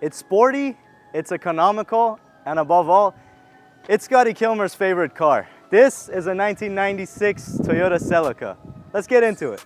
It's sporty, it's economical, and above all, it's Scotty Kilmer's favorite car. This is a 1996 Toyota Celica. Let's get into it.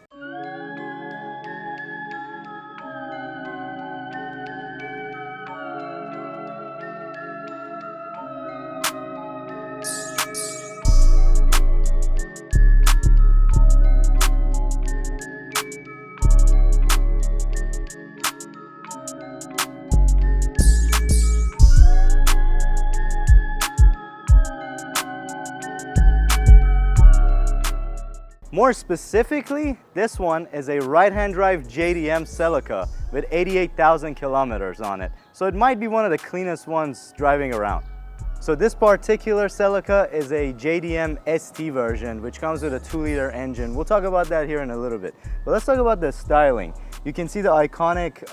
More specifically, this one is a right-hand drive JDM Celica with 88,000 kilometers on it. So it might be one of the cleanest ones driving around. So this particular Celica is a JDM ST version, which comes with a 2-liter engine. We'll talk about that here in a little bit. But let's talk about the styling. You can see the iconic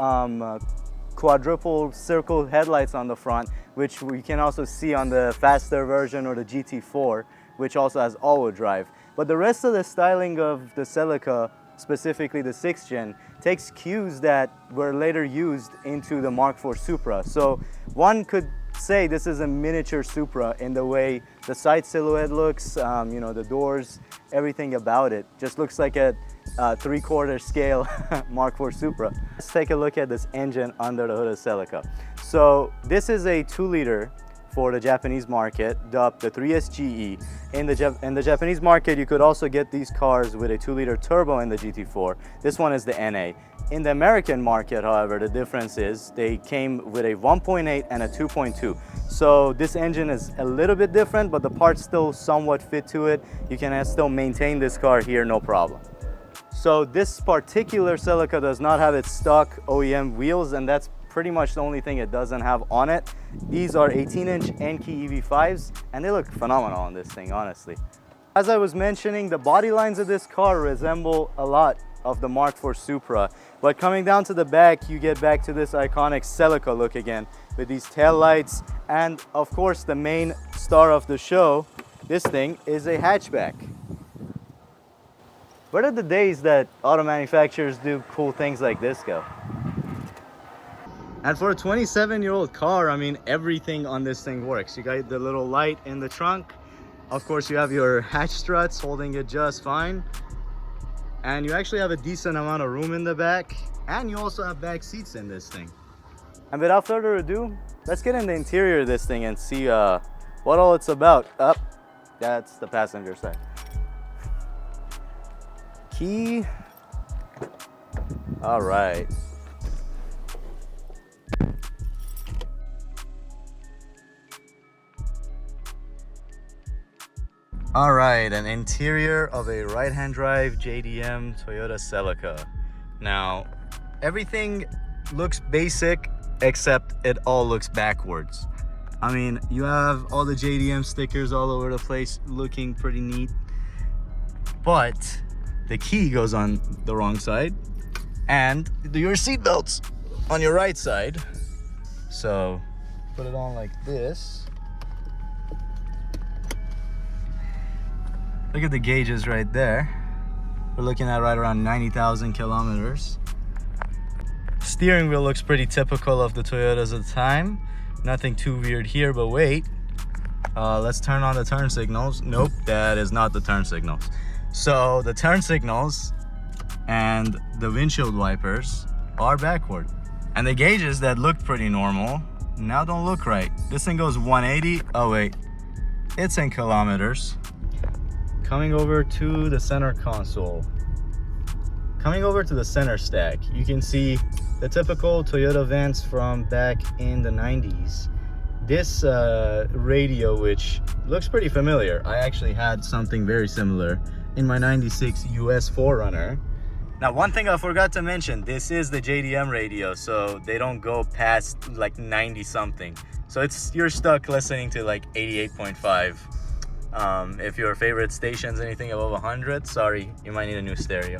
quadruple circle headlights on the front, which we can also see on the faster version or the GT4, which also has all-wheel drive. But the rest of the styling of the Celica, specifically the 6th gen, takes cues that were later used into the Mark IV Supra. So one could say this is a miniature Supra in the way the side silhouette looks, you know, the doors, everything about it just looks like a 3/4 scale Mark IV Supra. Let's take a look at this engine under the hood of Celica. So this is a 2-liter for the Japanese market, dubbed the 3SGE. In the Japanese market, you could also get these cars with a 2-liter turbo in the GT4. This one is the NA. In the American market, however, the difference is they came with a 1.8 and a 2.2. So this engine is a little bit different, but the parts still somewhat fit to it. You can still maintain this car here, no problem. So this particular Celica does not have its stock OEM wheels, and that's pretty much the only thing it doesn't have on it. These are 18-inch Enkei EV5s, and they look phenomenal on this thing, honestly. As I was mentioning, the body lines of this car resemble a lot of the Mark IV Supra, but coming down to the back, you get back to this iconic Celica look again, with these tail lights, and of course the main star of the show, this thing is a hatchback. Where did the days that auto manufacturers do cool things like this go? And for a 27-year-old car, I mean, everything on this thing works. You got the little light in the trunk. Of course, you have your hatch struts holding it just fine. And you actually have a decent amount of room in the back. And you also have back seats in this thing. And without further ado, let's get in the interior of this thing and see what all it's about. That's the passenger side. Key. All right. All right, an interior of a right-hand drive JDM Toyota Celica. Now, everything looks basic, except it all looks backwards. I mean, you have all the JDM stickers all over the place, looking pretty neat. But the key goes on the wrong side, and your seat belts on your right side. So, put it on like this. Look at the gauges right there. We're looking at right around 90,000 kilometers. Steering wheel looks pretty typical of the Toyotas at the time. Nothing too weird here, but wait. Let's turn on the turn signals. Nope, that is not the turn signals. So the turn signals and the windshield wipers are backward. And the gauges that looked pretty normal now don't look right. This thing goes 180. Oh wait, it's in kilometers. Coming over to the center console, coming over to the center stack, you can see the typical Toyota vents from back in the 90s. This radio, which looks pretty familiar, I actually had something very similar in my 96 US 4Runner. Now, one thing I forgot to mention, this is the JDM radio, so they don't go past like 90 something. So you're stuck listening to like 88.5. If your favorite station's anything above 100, sorry, you might need a new stereo.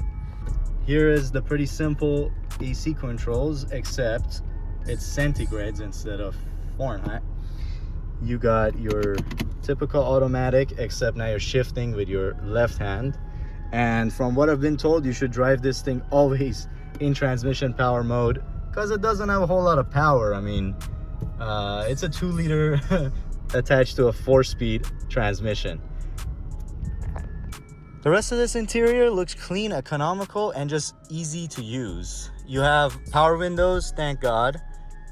Here is the pretty simple AC controls, except it's centigrades instead of Fahrenheit. You got your typical automatic, except now you're shifting with your left hand. And from what I've been told, you should drive this thing always in transmission power mode, because it doesn't have a whole lot of power. I mean, it's a 2-liter attached to a 4-speed transmission. The rest of this interior looks clean, economical, and just easy to use. You have power windows, thank God.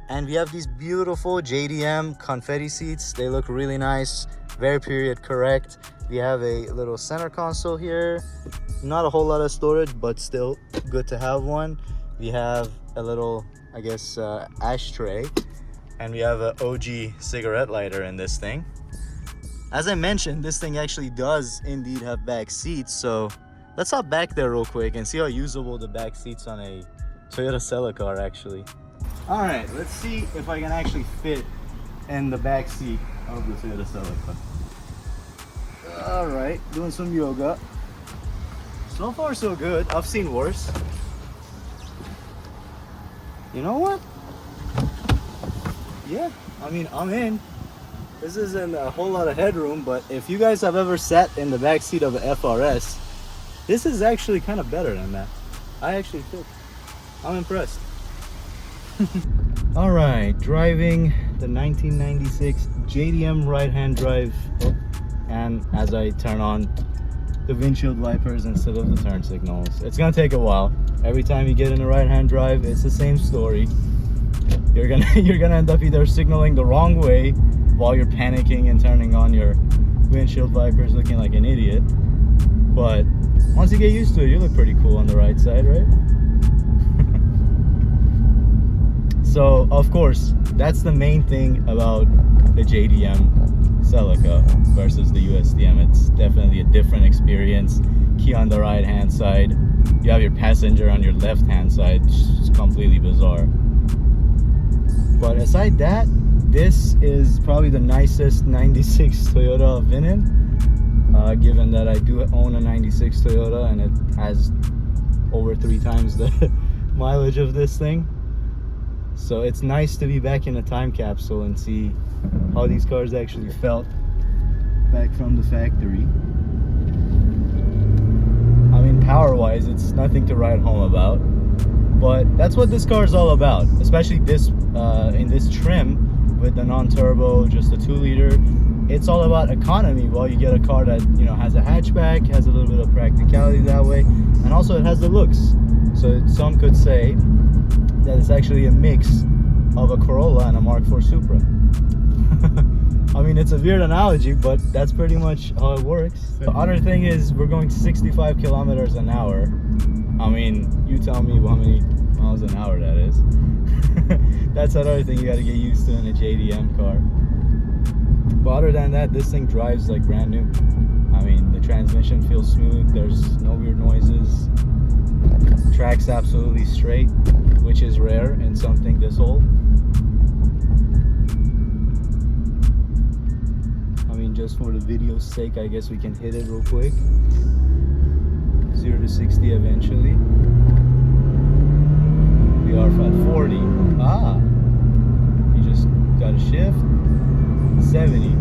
And we have these beautiful JDM confetti seats. They look really nice, very period correct. We have a little center console here. Not a whole lot of storage, but still good to have one. We have a little, I guess, ashtray. And we have an OG cigarette lighter in this thing. As I mentioned, this thing actually does indeed have back seats. So let's hop back there real quick and see how usable the back seats on a Toyota Celica are actually. All right, let's see if I can actually fit in the back seat of the Toyota Celica. All right, doing some yoga. So far so good. I've seen worse. You know what? Yeah, I mean, I'm in. This isn't a whole lot of headroom, but if you guys have ever sat in the back seat of an FRS, this is actually kind of better than that. I actually fit. I'm impressed. All right, driving the 1996 JDM right-hand drive, and as I turn on the windshield wipers instead of the turn signals, it's gonna take a while. Every time you get in a right-hand drive, it's the same story. You're gonna end up either signaling the wrong way while you're panicking and turning on your windshield wipers looking like an idiot. But once you get used to it, you look pretty cool on the right side, right? So, of course, that's the main thing about the JDM Celica versus the USDM. It's definitely a different experience. Key on the right-hand side. You have your passenger on your left-hand side. It's completely bizarre. But aside that, this is probably the nicest 96 Toyota I've been in. Given that I do own a 96 Toyota and it has over 3 times the mileage of this thing. So it's nice to be back in a time capsule and see how these cars actually felt back from the factory. I mean, power-wise, it's nothing to write home about, but that's what this car is all about, especially this in this trim with the non-turbo, just a 2-liter. It's all about economy. Well, you get a car that, you know, has a hatchback, has a little bit of practicality that way, and also it has the looks. So some could say that it's actually a mix of a Corolla and a Mark IV Supra. I mean, it's a weird analogy, but that's pretty much how it works. The other thing is we're going 65 kilometers an hour. I mean, you tell me how many miles an hour that is. That's another thing you got to get used to in a JDM car. But other than that, this thing drives like brand new. I mean, the transmission feels smooth. There's no weird noises. Track's absolutely straight, which is rare in something this old. I mean, just for the video's sake, I guess we can hit it real quick. 0 to 60 eventually. We are at 40. Ah, you just got to shift. 70,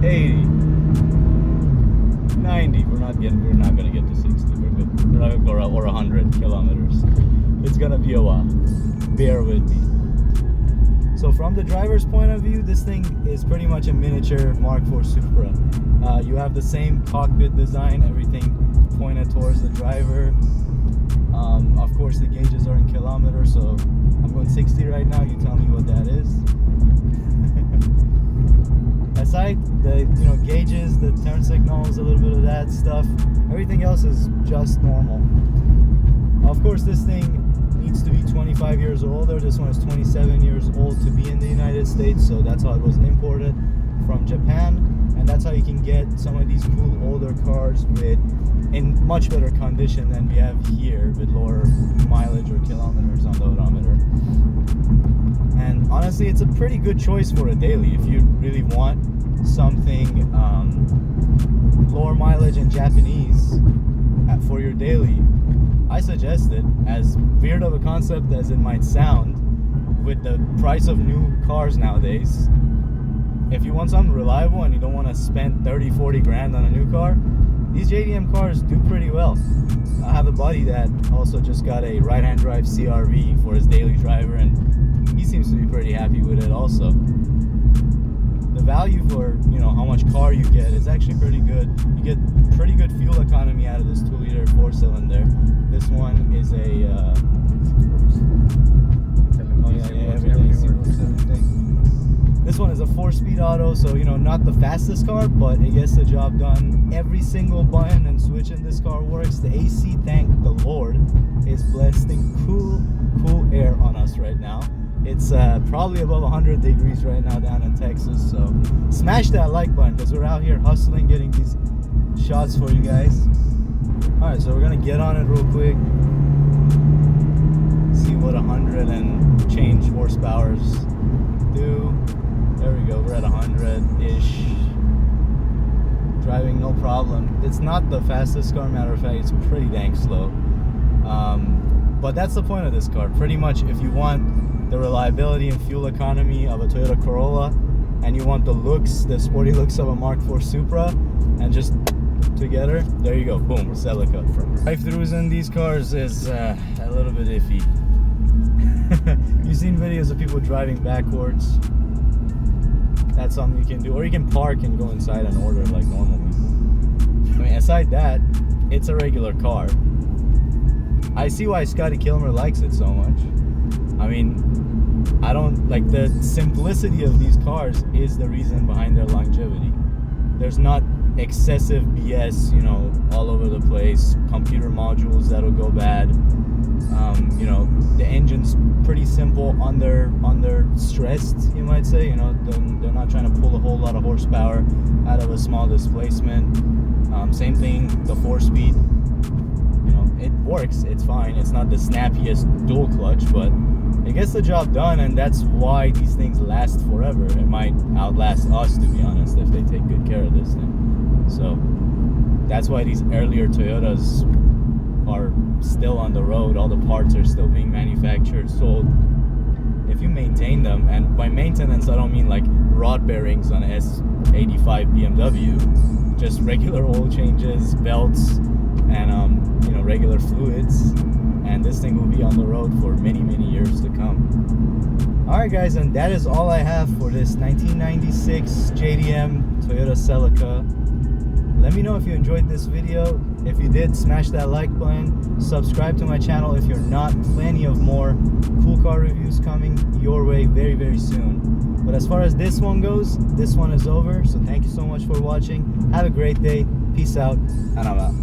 80, 90. We're not gonna get to 60. We're good. We're not gonna go around or 100 kilometers. It's gonna be a while. Bear with me. So from the driver's point of view, this thing is pretty much a miniature Mark IV Supra. You have the same cockpit design, everything pointed towards the driver. Of course, the gauges are in kilometers, so I'm going 60 right now. You tell me what that is. Aside the gauges, the turn signals, a little bit of that stuff, everything else is just normal. Of course, this thing needs to be 25 years or older. This one is 27 years old to be in the United States, so that's how it was imported from Japan, and that's how you can get some of these cool older cars in much better condition than we have here, with lower mileage or kilometers on the odometer. And honestly, it's a pretty good choice for a daily if you really want something lower mileage and Japanese for your daily. I suggest it, as weird of a concept as it might sound, with the price of new cars nowadays. If you want something reliable and you don't want to spend 30-40 grand on a new car, these JDM cars do pretty well. I have a buddy that also just got a right-hand drive CRV for his daily driver, and he seems to be pretty happy with it also. The value for, you know, how much car you get is actually pretty good. You get pretty good fuel economy out of this 2-liter 4-cylinder. This one is a this one is a 4-speed auto, so you know, not the fastest car, but it gets the job done. Every single button and switch in this car works. The AC, thank the Lord, is blasting cool air on us right now. It's probably above 100 degrees right now down in Texas, so smash that like button because we're out here hustling, getting these shots for you guys. Alright, so we're gonna get on it real quick, see what 100 and change horsepowers do. There we go, we're at 100-ish. Driving no problem. It's not the fastest car, matter of fact, it's pretty dang slow. But that's the point of this car. Pretty much, if you want the reliability and fuel economy of a Toyota Corolla, and you want the looks, the sporty looks of a Mark IV Supra, and just together, there you go, boom, Celica. Drive-throughs in these cars is a little bit iffy. You've seen videos of people driving backwards. That's something you can do, or you can park and go inside and order like normal people. I mean, aside that, it's a regular car. I see why Scotty Kilmer likes it so much. I mean, I don't like the simplicity of these cars is the reason behind their longevity. There's not excessive BS, you know, all over the place. Computer modules that'll go bad. You know, the engine's pretty simple, under stressed, you might say. You know, they're not trying to pull a whole lot of horsepower out of a small displacement. Same thing, the 4-speed. You know, it works, it's fine. It's not the snappiest dual clutch, but it gets the job done, and that's why these things last forever. It might outlast us, to be honest, if they take good care of this thing. So that's why these earlier Toyotas are still on the road. All the parts are still being manufactured, sold. If you maintain them, and by maintenance I don't mean like rod bearings on S85 BMW, just regular oil changes, belts, and you know, regular fluids, and this thing will be on the road for many years to come. Alright guys, and that is all I have for this 1996 JDM Toyota Celica. Let me know if you enjoyed this video. If you did, smash that like button. Subscribe to my channel if you're not. Plenty of more cool car reviews coming your way very soon. But as far as this one goes, this one is over. So thank you so much for watching. Have a great day. Peace out, and I'm out.